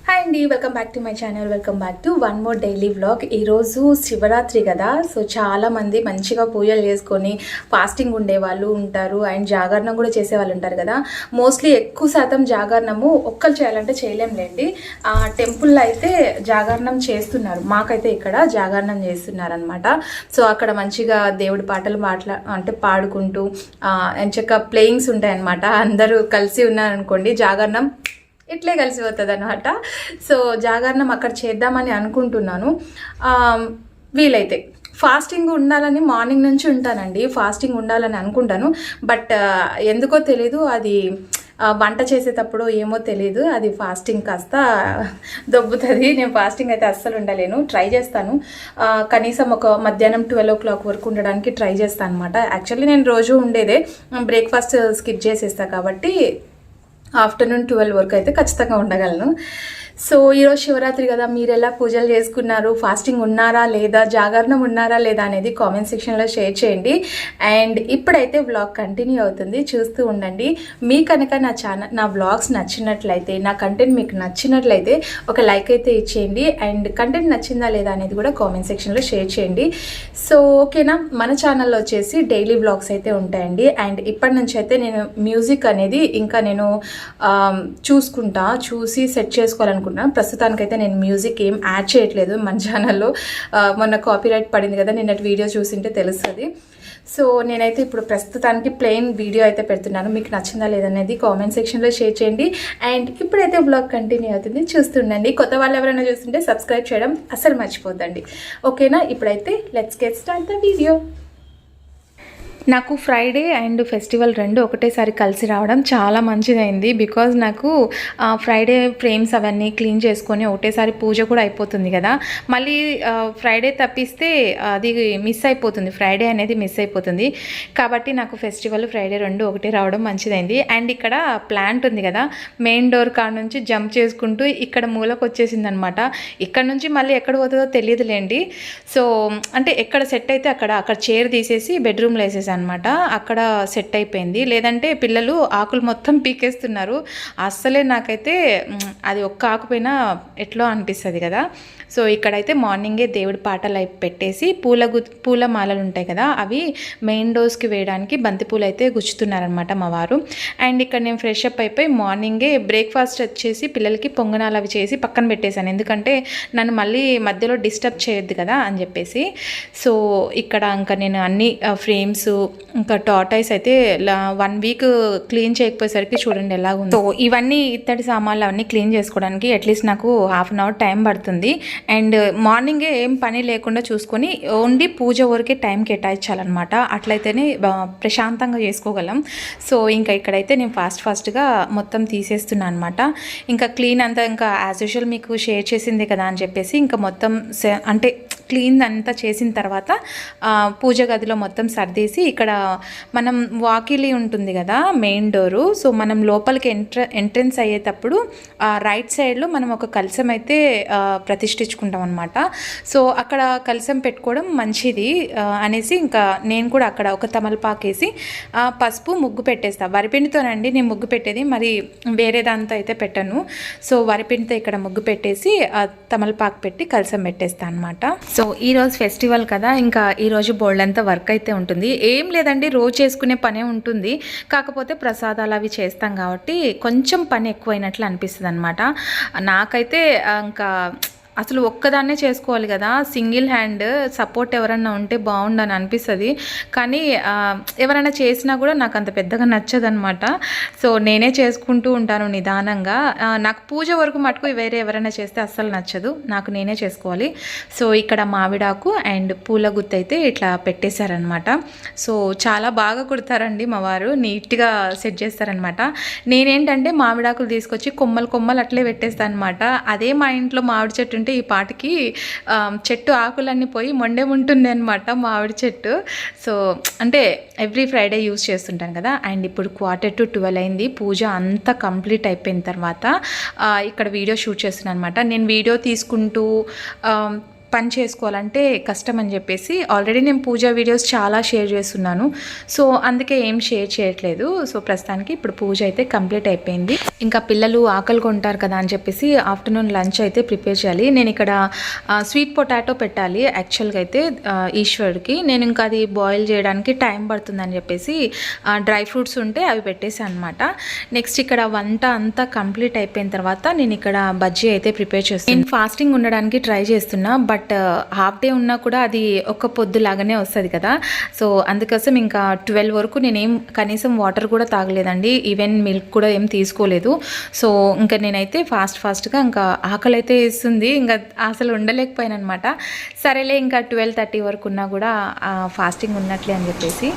Hi అండి, welcome back to my channel. Welcome back to one more daily vlog. ఈరోజు శివరాత్రి కదా, so చాలామంది మంచిగా పూజలు చేసుకొని ఫాస్టింగ్ ఉండే వాళ్ళు ఉంటారు అండ్ జాగరణం కూడా చేసే వాళ్ళు ఉంటారు కదా. మోస్ట్లీ ఎక్కువ శాతం జాగరణము ఒక్కరు చేయాలంటే చేయలేంలేండి. టెంపుల్లో అయితే జాగరణం చేస్తున్నారు, మాకైతే ఇక్కడ జాగరణం చేస్తున్నారు అనమాట. సో అక్కడ మంచిగా దేవుడి పాటలు పాడుకుంటూ ఎంచక్క ప్లేయింగ్స్ ఉంటాయి అనమాట. అందరూ కలిసి ఉన్నారనుకోండి జాగరణం ఇట్లే కలిసిపోతుంది అనమాట. సో జాగరణం అక్కడ చేద్దామని అనుకుంటున్నాను. వీలైతే ఫాస్టింగ్ ఉండాలని మార్నింగ్ నుంచి ఉంటానండి, ఫాస్టింగ్ ఉండాలని అనుకుంటాను. బట్ ఎందుకో తెలీదు, అది వంట చేసేటప్పుడు ఏమో తెలీదు, అది ఫాస్టింగ్ కాస్త దొబ్బుతుంది. నేను ఫాస్టింగ్ అయితే అస్సలు ఉండలేను. ట్రై చేస్తాను, కనీసం ఒక మధ్యాహ్నం 12 o'clock వరకు ఉండడానికి ట్రై చేస్తాను అనమాట. యాక్చువల్లీ నేను రోజు ఉండేదే, బ్రేక్ఫాస్ట్ స్కిప్ చేసేస్తాను కాబట్టి ఆఫ్టర్నూన్ 12 వరకు అయితే ఖచ్చితంగా ఉండగలను. సో ఈరోజు శివరాత్రి కదా, మీరు ఎలా పూజలు చేసుకున్నారు, ఫాస్టింగ్ ఉన్నారా లేదా, జాగరణం ఉన్నారా లేదా అనేది కామెంట్ సెక్షన్లో షేర్ చేయండి. అండ్ ఇప్పుడైతే వ్లాగ్ కంటిన్యూ అవుతుంది, చూస్తూ ఉండండి. మీ కనుక నా వ్లాగ్స్ నచ్చినట్లయితే, నా కంటెంట్ మీకు నచ్చినట్లయితే ఒక లైక్ అయితే ఇచ్చేయండి. అండ్ కంటెంట్ నచ్చిందా లేదా అనేది కూడా కామెంట్ సెక్షన్లో షేర్ చేయండి. సో ఓకేనా, మన ఛానల్లో వచ్చేసి డైలీ వ్లాగ్స్ అయితే ఉంటాయండి. అండ్ ఇప్పటి నుంచి అయితే నేను మ్యూజిక్ అనేది ఇంకా నేను చూసి సెట్ చేసుకోవాలనుకుంటున్నాను. ప్రస్తుతానికైతే నేను మ్యూజిక్ ఏం యాడ్ చేయట్లేదు మన ఛానల్లో. మొన్న కాపీరైట్ పడింది కదా, నిన్నటి వీడియో చూసింటే తెలుస్తుంది. సో నేనైతే ఇప్పుడు ప్రస్తుతానికి ప్లెయిన్ వీడియో అయితే పెడుతున్నాను. మీకు నచ్చిందా లేదనేది కామెంట్ సెక్షన్లో షేర్ చేయండి. అండ్ ఇప్పుడైతే బ్లాగ్ కంటిన్యూ అవుతుంది, చూస్తుండండి. కొత్త వాళ్ళు ఎవరైనా చూస్తుంటే సబ్స్క్రైబ్ చేయడం అసలు మర్చిపోద్దండి. ఓకేనా, ఇప్పుడైతే let's get start the video. నాకు ఫ్రైడే అండ్ ఫెస్టివల్ రెండు ఒకటేసారి కలిసి రావడం చాలా మంచిదైంది. బికాజ్ నాకు ఫ్రైడే ఫ్రేమ్స్ అవన్నీ క్లీన్ చేసుకొని ఒకటేసారి పూజ కూడా అయిపోతుంది కదా. మళ్ళీ ఫ్రైడే తప్పిస్తే అది మిస్ అయిపోతుంది, ఫ్రైడే అనేది మిస్ అయిపోతుంది. కాబట్టి నాకు ఫెస్టివల్ ఫ్రైడే రెండు ఒకటే రావడం మంచిదైంది. అండ్ ఇక్కడ ప్లాంట్ ఉంది కదా, మెయిన్ డోర్ కాడ నుంచి జంప్ చేసుకుంటూ ఇక్కడ మూలకు వచ్చేసింది అనమాట. ఇక్కడ నుంచి మళ్ళీ ఎక్కడ పోతుందో తెలియదులేండి. సో అంటే ఎక్కడ సెట్ అయితే అక్కడ చైర్ తీసేసి బెడ్రూమ్లో వేసేసి అనమాట, అక్కడ సెట్ అయిపోయింది. లేదంటే పిల్లలు ఆకులు మొత్తం పీకేస్తున్నారు. అస్సలే నాకైతే అది ఒక్క ఆకుపోయినా ఎట్లో అనిపిస్తుంది కదా. సో ఇక్కడైతే మార్నింగే దేవుడి పాటలు అయి పెట్టేసి పూల మాలలు ఉంటాయి కదా, అవి మెయిన్ డోర్స్కి వేయడానికి బంతిపూలు అయితే గుచ్చుతున్నారనమాట మా వారు. అండ్ ఇక్కడ నేను ఫ్రెష్ అప్ అయిపోయి మార్నింగే బ్రేక్ఫాస్ట్ వచ్చేసి పిల్లలకి పొంగనాలు అవి చేసి పక్కన పెట్టేశాను, ఎందుకంటే నన్ను మళ్ళీ మధ్యలో డిస్టర్బ్ చేయొద్దు కదా అని చెప్పేసి. సో ఇక్కడ ఇంకా నేను అన్ని ఫ్రేమ్స్ ఇంకా టార్టైస్ అయితే 1 week క్లీన్ చేయకపోయేసరికి చూడండి ఎలా ఉంది. సో ఇవన్నీ ఇత్తడి సామాన్లు అవన్నీ క్లీన్ చేసుకోవడానికి అట్లీస్ట్ నాకు 1/2 hour టైం పడుతుంది. అండ్ మార్నింగే ఏం పని లేకుండా చూసుకొని ఓన్లీ పూజ వరకే టైం కేటాయించాలన్నమాట, అట్లయితేనే ప్రశాంతంగా చేసుకోగలం. సో ఇంకా ఇక్కడైతే నేను ఫాస్ట్గా మొత్తం తీసేస్తున్నాను అనమాట. ఇంకా క్లీన్ అంతా ఇంకా యాజ్ యూజువల్ మీకు షేర్ చేసిందే కదా అని చెప్పేసి ఇంకా మొత్తం అంటే క్లీన్ అంతా చేసిన తర్వాత పూజ గదిలో మొత్తం సర్దేసి ఇక్కడ మనం వాకిలి ఉంటుంది కదా మెయిన్ డోరు. సో మనం లోపలికి ఎంట్రన్స్ అయ్యేటప్పుడు రైట్ సైడ్లో మనం ఒక కలశం అయితే ప్రతిష్ఠించుకుంటాం అనమాట. సో అక్కడ కలశం పెట్టుకోవడం మంచిది అనేసి ఇంకా నేను కూడా అక్కడ ఒక తమలపాకేసి పసుపు ముగ్గు పెట్టేస్తాను. వరిపిండితోనండి నేను ముగ్గు పెట్టేది, మరి వేరే దాంతో అయితే పెట్టను. సో వరిపిండితో ఇక్కడ ముగ్గు పెట్టేసి తమలపాకు పెట్టి కలశం పెట్టేస్తాను అనమాట. సో ఈరోజు ఫెస్టివల్ కదా, ఇంకా ఈరోజు బోల్డంతా వర్క్ అయితే ఉంటుంది. ఏం లేదండి, రోజు చేసుకునే పనే ఉంటుంది, కాకపోతే ప్రసాదాలు అవి చేస్తాం కాబట్టి కొంచెం పని ఎక్కువైనట్లు అనిపిస్తుంది అనమాట. నాకైతే ఇంకా అసలు ఒక్కదాన్నే చేసుకోవాలి కదా, సింగిల్ హ్యాండ్ సపోర్ట్ ఎవరన్నా ఉంటే బాగుండని అనిపిస్తుంది. కానీ ఎవరైనా చేసినా కూడా నాకు అంత పెద్దగా నచ్చదనమాట. సో నేనే చేసుకుంటూ ఉంటాను నిదానంగా. నాకు పూజ వరకు మటుకు వేరే ఎవరైనా చేస్తే అస్సలు నచ్చదు, నాకు నేనే చేసుకోవాలి. సో ఇక్కడ మామిడాకు అండ్ పూల గుత్తి అయితే ఇట్లా పెట్టేశారనమాట. సో చాలా బాగా కుడతారండి మా వారు, నీట్గా సెట్ చేస్తారనమాట. నేనేంటంటే మామిడాకులు తీసుకొచ్చి కొమ్మలు అట్లే పెట్టేస్తాను అనమాట. అదే మా ఇంట్లో మామిడి చెట్టు ఉంటే ఈ పాటికి చెట్టు ఆకులన్నీ పోయి మొండే ఉంటుంది అనమాట మామిడి చెట్టు. సో అంటే ఎవ్రీ ఫ్రైడే యూజ్ చేస్తుంటాను కదా. అండ్ ఇప్పుడు 11:45 అయింది, పూజ అంతా కంప్లీట్ అయిపోయిన తర్వాత ఇక్కడ వీడియో షూట్ చేస్తున్నాను అనమాట. నేను వీడియో తీసుకుంటూ పని చేసుకోవాలంటే కష్టం అని చెప్పేసి ఆల్రెడీ నేను పూజ వీడియోస్ చాలా షేర్ చేస్తున్నాను. సో అందుకే ఏం షేర్ చేయట్లేదు. సో ప్రస్తుతానికి ఇప్పుడు పూజ అయితే కంప్లీట్ అయిపోయింది. ఇంకా పిల్లలు ఆకలి కొంటారు కదా అని చెప్పేసి ఆఫ్టర్నూన్ లంచ్ అయితే ప్రిపేర్ చేయాలి. నేను ఇక్కడ స్వీట్ పొటాటో పెట్టాలి యాక్చువల్గా అయితే ఈశ్వర్కి. నేను ఇంకా అది బాయిల్ చేయడానికి టైం పడుతుందని చెప్పేసి డ్రై ఫ్రూట్స్ ఉంటే అవి పెట్టేసాను అనమాట. నెక్స్ట్ ఇక్కడ వంట అంతా కంప్లీట్ అయిపోయిన తర్వాత నేను ఇక్కడ బజ్జీ అయితే ప్రిపేర్ చేస్తాను. నేను ఫాస్టింగ్ ఉండడానికి ట్రై చేస్తున్నా, బట్ హాఫ్ డే ఉన్నా కూడా అది ఒక పొద్దు లాగానే వస్తుంది కదా. సో అందుకోసం ఇంకా 12 వరకు నేనేం కనీసం వాటర్ కూడా తాగలేదండి, ఈవెన్ మిల్క్ కూడా ఏం తీసుకోలేదు. సో ఇంకా నేనైతే ఫాస్ట్గా ఇంకా ఆకలి అయితే వేస్తుంది, ఇంకా అసలు ఉండలేకపోయాను అనమాట. సరేలే ఇంకా 12:30 వరకు ఉన్నా కూడా ఫాస్టింగ్ ఉన్నట్లే అని చెప్పేసి.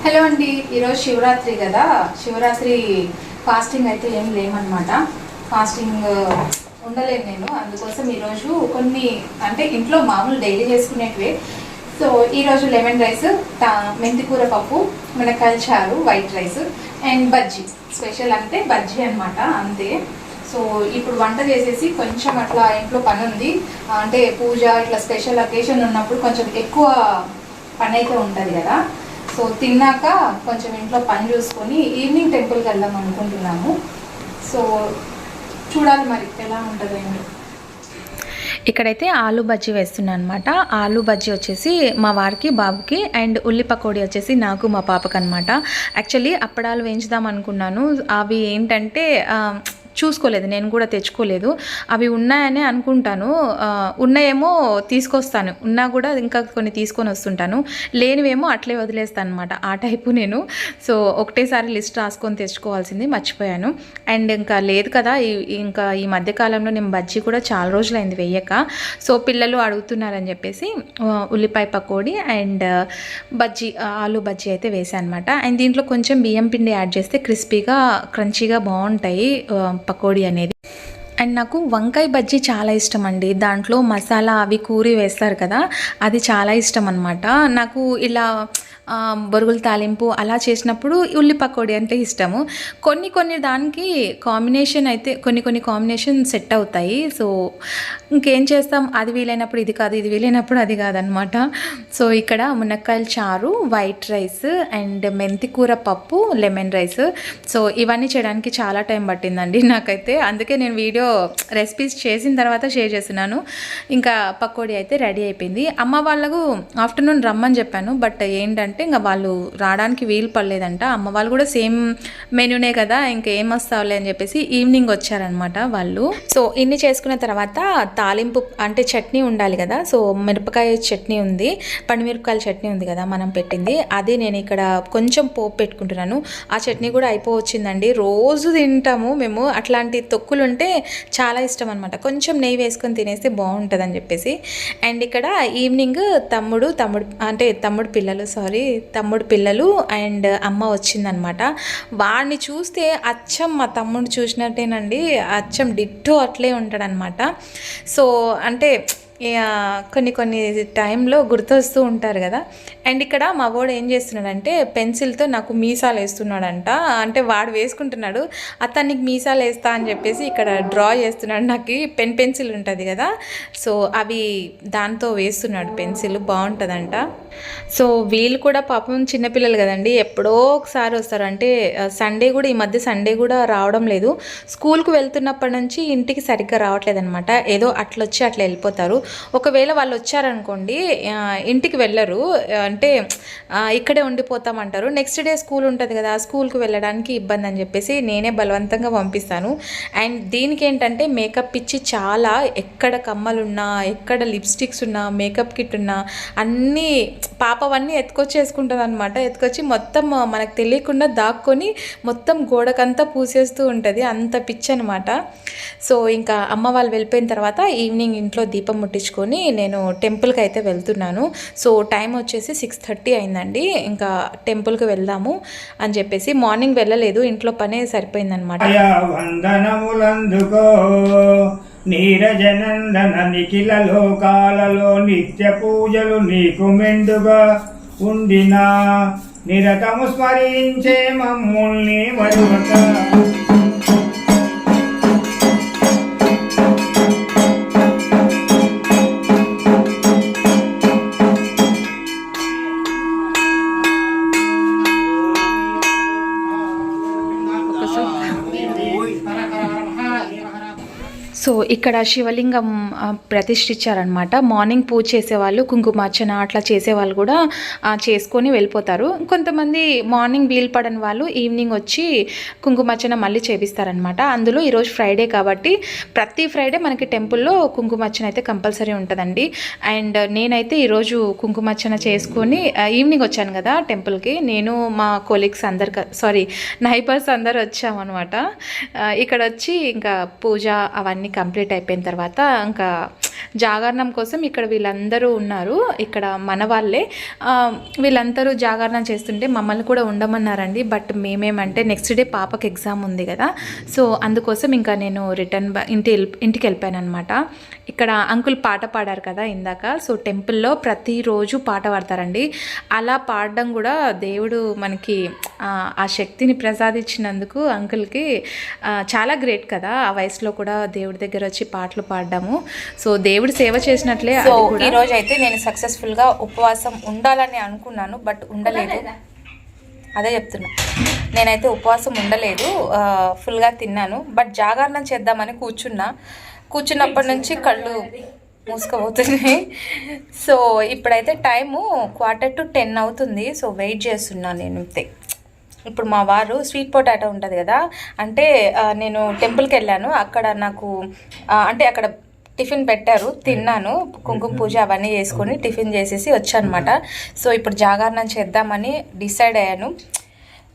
హలో అండి, ఈరోజు శివరాత్రి కదా, శివరాత్రి ఫాస్టింగ్ అయితే ఏం లేమన్నమాట. ఫాస్టింగ్ ఉండలేను నేను, అందుకోసం ఈరోజు కొన్ని అంటే ఇంట్లో మామూలు డైలీ చేసుకునేటివే. సో ఈరోజు లెమన్ రైస్, మెంతికూర పప్పు, మినకాయల చారు, white rice and bajji. Special అంటే బజ్జీ అనమాట, అంతే. సో ఇప్పుడు వంట చేసేసి కొంచెం అట్లా ఇంట్లో పని ఉంది, అంటే పూజ ఇట్లా స్పెషల్ అకేషన్ ఉన్నప్పుడు కొంచెం ఎక్కువ పని అయితే ఉంటుంది కదా. సో తిన్నాక కొంచెం ఇంట్లో పని చూసుకొని ఈవినింగ్ టెంపుల్కి వెళ్దాం అనుకుంటున్నాము. సో చూడాలి మరి ఎలా ఉంటుందో. ఇక్కడైతే ఆలు బజ్జీ వేస్తున్నాను అనమాట. ఆలు బజ్జీ వచ్చేసి మా వారికి, బాబుకి, అండ్ ఉల్లి పకోడీ వచ్చేసి నాకు, మా పాపకు అనమాట. యాక్చువల్లీ అప్పడాలు వేయించుదాం అనుకున్నాను, అవి ఏంటంటే చూసుకోలేదు, నేను కూడా తెచ్చుకోలేదు. అవి ఉన్నాయని అనుకుంటాను, ఉన్నాయేమో తీసుకొస్తాను, ఉన్నా కూడా ఇంకా కొన్ని తీసుకొని వస్తుంటాను, లేనివేమో అట్లే వదిలేస్తాను అనమాట, ఆ టైపు నేను. సో ఒకటేసారి లిస్ట్ రాసుకొని తెచ్చుకోవాల్సింది మర్చిపోయాను. అండ్ ఇంకా లేదు కదా, ఇంకా ఈ మధ్యకాలంలో నేను బజ్జీ కూడా చాలా రోజులైంది వేయక. సో పిల్లలు అడుగుతున్నారని చెప్పేసి ఉల్లిపాయ పకోడీ అండ్ బజ్జీ, ఆలు బజ్జీ అయితే వేసాను అనమాట. అండ్ దీంట్లో కొంచెం బియ్యం పిండి యాడ్ చేస్తే క్రిస్పీగా క్రంచీగా బాగుంటాయి పకోడీ అనేది. అండ్ నాకు వంకాయ బజ్జీ చాలా ఇష్టం అండి, దాంట్లో మసాలా అవి కూరి వేస్తారు కదా, అది చాలా ఇష్టం అనమాట నాకు. ఇలా బొరుగుల తాలింపు అలా చేసినప్పుడు ఉల్లి పకోడీ అంటే ఇష్టము. కొన్ని దానికి కాంబినేషన్ అయితే కొన్ని కాంబినేషన్ సెట్ అవుతాయి. సో ఇంకేం చేస్తాం, అది వీలైనప్పుడు ఇది కాదు, ఇది వీలైనప్పుడు అది కాదనమాట. సో ఇక్కడ మునక్కాయల చారు, వైట్ రైస్ అండ్ మెంతికూర పప్పు, లెమన్ రైస్. సో ఇవన్నీ చేయడానికి చాలా టైం పట్టిందండి నాకైతే, అందుకే నేను వీడియో రెసిపీస్ చేసిన తర్వాత షేర్ చేస్తున్నాను. ఇంకా పకోడీ అయితే రెడీ అయిపోయింది. అమ్మ వాళ్ళకు ఆఫ్టర్నూన్ రమ్మని చెప్పాను, బట్ ఏంటంటే ఇంకా వాళ్ళు రావడానికి వీలు పడలేదంట. అమ్మ వాళ్ళు కూడా సేమ్ మెనూనే కదా, ఇంకేం వస్తావులే అని చెప్పేసి ఈవినింగ్ వచ్చారనమాట వాళ్ళు. సో ఇన్ని చేసుకున్న తర్వాత తాలింపు అంటే చట్నీ ఉండాలి కదా. సో మిరపకాయ చట్నీ ఉంది, పండుమిరపకాయల చట్నీ ఉంది కదా మనం పెట్టింది, అది నేను ఇక్కడ కొంచెం పోపు పెట్టుకుంటున్నాను. ఆ చట్నీ కూడా అయిపోవచ్చిందండి, రోజు తింటాము మేము. అట్లాంటి తొక్కులు ఉంటే చాలా ఇష్టం అనమాట, కొంచెం నెయ్యి వేసుకొని తినేస్తే బాగుంటుంది అని చెప్పేసి. అండ్ ఇక్కడ ఈవినింగ్ తమ్ముడు పిల్లలు అండ్ అమ్మ వచ్చిందనమాట. వాడిని చూస్తే అచ్చం మా తమ్ముడు చూసినట్టేనండి, అచ్చం డిట్టో అట్లే ఉంటాడనమాట. సో అంటే కొన్ని టైంలో గుర్తొస్తూ ఉంటారు కదా. అండ్ ఇక్కడ మా వాడు ఏం చేస్తున్నాడంటే పెన్సిల్తో నాకు మీసాలు వేస్తున్నాడంట, అంటే వాడు వేసుకుంటున్నాడు, అతనికి మీసాలు వేస్తా అని చెప్పేసి ఇక్కడ డ్రా చేస్తున్నాడు. నాకు పెన్సిల్ ఉంటుంది కదా, సో అవి దాంతో వేస్తున్నాడు పెన్సిల్, బాగుంటుందంట. సో వీళ్ళు కూడా పాపం చిన్నపిల్లలు కదండి, ఎప్పుడో ఒకసారి వస్తారు. అంటే సండే కూడా, ఈ మధ్య సండే కూడా రావడం లేదు. స్కూల్కి వెళ్తున్నప్పటి నుంచి ఇంటికి సరిగ్గా రావట్లేదు అనమాట, ఏదో అట్లొచ్చి అట్లా వెళ్ళిపోతారు. ఒకవేళ వాళ్ళు వచ్చారనుకోండి ఇంటికి వెళ్ళరు, అంటే ఇక్కడే ఉండిపోతామంటారు. నెక్స్ట్ డే స్కూల్ ఉంటుంది కదా, స్కూల్కి వెళ్ళడానికి ఇబ్బంది అని చెప్పేసి నేనే బలవంతంగా పంపిస్తాను. అండ్ దీనికి ఏంటంటే మేకప్ పిచ్చి చాలా, ఎక్కడ కమ్మలున్నా, ఎక్కడ లిప్స్టిక్స్ ఉన్నా, మేకప్ కిట్ ఉన్నా అన్నీ పాపవన్నీ ఎత్తుకొచ్చేసుకుంటుంది అనమాట. ఎత్తుకొచ్చి మొత్తం మనకు తెలియకుండా దాక్కొని మొత్తం గోడకంతా పూసేస్తూ ఉంటుంది, అంత పిచ్చి అనమాట. సో ఇంకా అమ్మ వాళ్ళు వెళ్ళిపోయిన తర్వాత ఈవినింగ్ ఇంట్లో దీపం ముట్టించుకొని నేను టెంపుల్కి అయితే వెళ్తున్నాను. సో టైం వచ్చేసి 6:30 అయిందండి. ఇంకా టెంపుల్కి వెళ్దాము అని చెప్పేసి మార్నింగ్ వెళ్ళలేదు, ఇంట్లో పనే సరిపోయిందనమాట. నీరజనందన నిఖిల లోకాలలో నిత్య పూజలు నీకు మెండుగా ఉండినా నిరతము స్మరించే మమ్ముల్ని మరువక. సో ఇక్కడ శివలింగం ప్రతిష్ఠించారనమాట. మార్నింగ్ పూజ చేసేవాళ్ళు కుంకుమార్చన అట్లా చేసేవాళ్ళు కూడా చేసుకొని వెళ్ళిపోతారు. కొంతమంది మార్నింగ్ వీలు పడని వాళ్ళు ఈవినింగ్ వచ్చి కుంకుమార్చన మళ్ళీ చేపిస్తారనమాట. అందులో ఈరోజు ఫ్రైడే కాబట్టి ప్రతి ఫ్రైడే మనకి టెంపుల్లో కుంకుమార్చన అయితే కంపల్సరీ ఉంటుందండి. అండ్ నేనైతే ఈరోజు కుంకుమార్చన చేసుకొని ఈవినింగ్ వచ్చాను కదా టెంపుల్కి. నేను మా కొలీగ్స్ నైబర్స్ అందరు వచ్చామన్నమాట. ఇక్కడ వచ్చి ఇంకా పూజ అవన్నీ కంప్లీట్ అయిపోయిన తర్వాత ఇంకా జాగరణం కోసం ఇక్కడ వీళ్ళందరూ ఉన్నారు. ఇక్కడ మన వాళ్ళే వీళ్ళందరూ జాగరణం చేస్తుంటే మమ్మల్ని కూడా ఉండమన్నారండి. బట్ మేమేమంటే నెక్స్ట్ డే పాపకి ఎగ్జామ్ ఉంది కదా, సో అందుకోసం ఇంకా నేను రిటర్న్ ఇంటికి వెళ్ళిపోయాను అనమాట. ఇక్కడ అంకుల్ పాట పాడారు కదా ఇందాక. సో టెంపుల్లో ప్రతిరోజు పాట పాడతారండి. అలా పాడడం కూడా దేవుడు మనకి ఆ శక్తిని ప్రసాదించినందుకు అంకుల్కి చాలా గ్రేట్ కదా. ఆ వయసులో కూడా దేవుడి దగ్గర వచ్చి పాటలు పాడడము, సో దేవుడు సేవ చేసినట్లే. సో ఈరోజు అయితే నేను సక్సెస్ఫుల్గా ఉపవాసం ఉండాలని అనుకున్నాను, బట్ ఉండలేదు. అదే చెప్తున్నా, నేనైతే ఉపవాసం ఉండలేదు, ఫుల్గా తిన్నాను. బట్ జాగరణం చేద్దామని కూర్చున్నప్పటి నుంచి కళ్ళు మూసుకుపోతున్నాయి. సో ఇప్పుడైతే టైము 9:45 అవుతుంది. సో వెయిట్ చేస్తున్నాను నేను అంతే. ఇప్పుడు మా వారు స్వీట్ పొటాటో ఉంటుంది కదా, అంటే నేను టెంపుల్కి వెళ్ళాను, అక్కడ నాకు అంటే అక్కడ టిఫిన్ పెట్టారు, తిన్నాను, కుంకుమ పూజ అవన్నీ చేసుకొని టిఫిన్ చేసేసి వచ్చానమాట. సో ఇప్పుడు జాగరణం చేద్దామని డిసైడ్ అయ్యాను.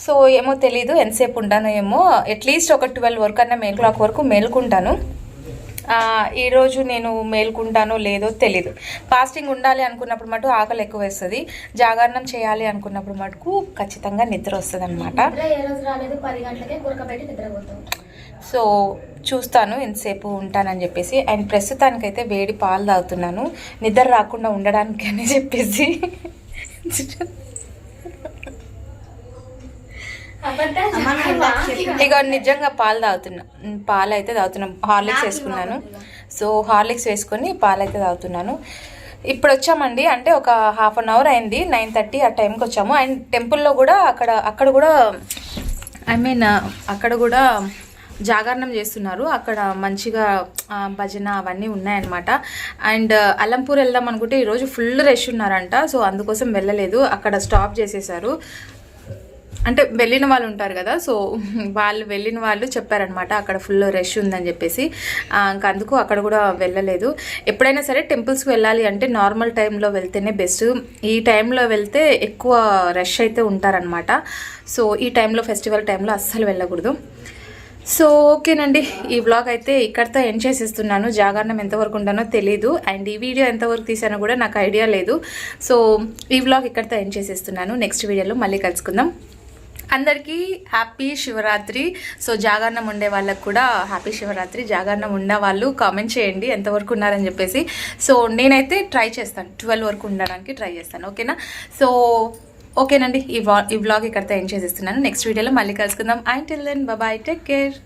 సో ఏమో తెలీదు ఎంతసేపు ఉంటానో ఏమో, అట్లీస్ట్ ఒక 12 వరకు అన్నా 12 o'clock వరకు మేలుకుంటాను. ఈరోజు నేను మేలుకుంటానో లేదో తెలీదు. ఫాస్టింగ్ ఉండాలి అనుకున్నప్పుడు మటు ఆకలి ఎక్కువ వేస్తుంది, జాగరణం చేయాలి అనుకున్నప్పుడు మటుకు ఖచ్చితంగా నిద్ర వస్తుంది అనమాట. సో చూస్తాను ఎంతసేపు ఉంటానని చెప్పేసి. అండ్ ప్రస్తుతానికైతే వేడి పాలు తాగుతున్నాను, నిద్ర రాకుండా ఉండడానికి అని చెప్పేసి. ఇక నిజంగా పాలు అయితే తాగుతున్నాం. హార్లిక్స్ వేసుకున్నాను, సో హార్లిక్స్ వేసుకొని పాలు అయితే తాగుతున్నాను. ఇప్పుడు వచ్చామండి, అంటే ఒక 1/2 hour అయింది, 9:30 ఆ టైంకి వచ్చాము. అండ్ టెంపుల్లో కూడా అక్కడ కూడా అక్కడ కూడా జాగరణం చేస్తున్నారు. అక్కడ మంచిగా భజన అవన్నీ ఉన్నాయన్నమాట. అండ్ అలంపూర్ వెళ్దాం అనుకుంటే ఈరోజు ఫుల్ రష్ ఉన్నారంట, సో అందుకోసం వెళ్ళలేదు. అక్కడ స్టాప్ చేసేసారు, అంటే వెళ్ళిన వాళ్ళు ఉంటారు కదా, సో వెళ్ళిన వాళ్ళు చెప్పారనమాట అక్కడ ఫుల్ రష్ ఉందని చెప్పేసి. ఇంకా అందుకు అక్కడ కూడా వెళ్ళలేదు. ఎప్పుడైనా సరే టెంపుల్స్కి వెళ్ళాలి అంటే నార్మల్ టైంలో వెళ్తేనే బెస్ట్. ఈ టైంలో వెళ్తే ఎక్కువ రష్ అయితే ఉంటారనమాట. సో ఈ టైంలో ఫెస్టివల్ టైంలో అస్సలు వెళ్ళకూడదు. సో ఓకేనండి, ఈ వ్లాగ్ అయితే ఇక్కడితో ఎండ్ చేసేస్తున్నాను. జాగరణం ఎంతవరకు ఉంటానో తెలీదు, అండ్ ఈ వీడియో ఎంతవరకు తీసానో కూడా నాకు ఐడియా లేదు. సో ఈ వ్లాగ్ ఇక్కడితో ఎండ్ చేసేస్తున్నాను. నెక్స్ట్ వీడియోలో మళ్ళీ కలుసుకుందాం. అందరికీ హ్యాపీ శివరాత్రి. సో జాగరణం ఉండే వాళ్ళకు కూడా హ్యాపీ శివరాత్రి. జాగరణం ఉన్న వాళ్ళు కామెంట్ చేయండి ఎంతవరకు ఉన్నారని చెప్పేసి. సో నేనైతే ట్రై చేస్తాను, 12 వరకు ఉండడానికి ట్రై చేస్తాను. ఓకేనా? సో ఓకేనండి, ఈ వ్లాగ్ ఇక్కడితో ఎండ్ చేసేస్తున్నాను. నెక్స్ట్ వీడియోలో మళ్ళీ కలుసుకుందాం. Until then bye, take care.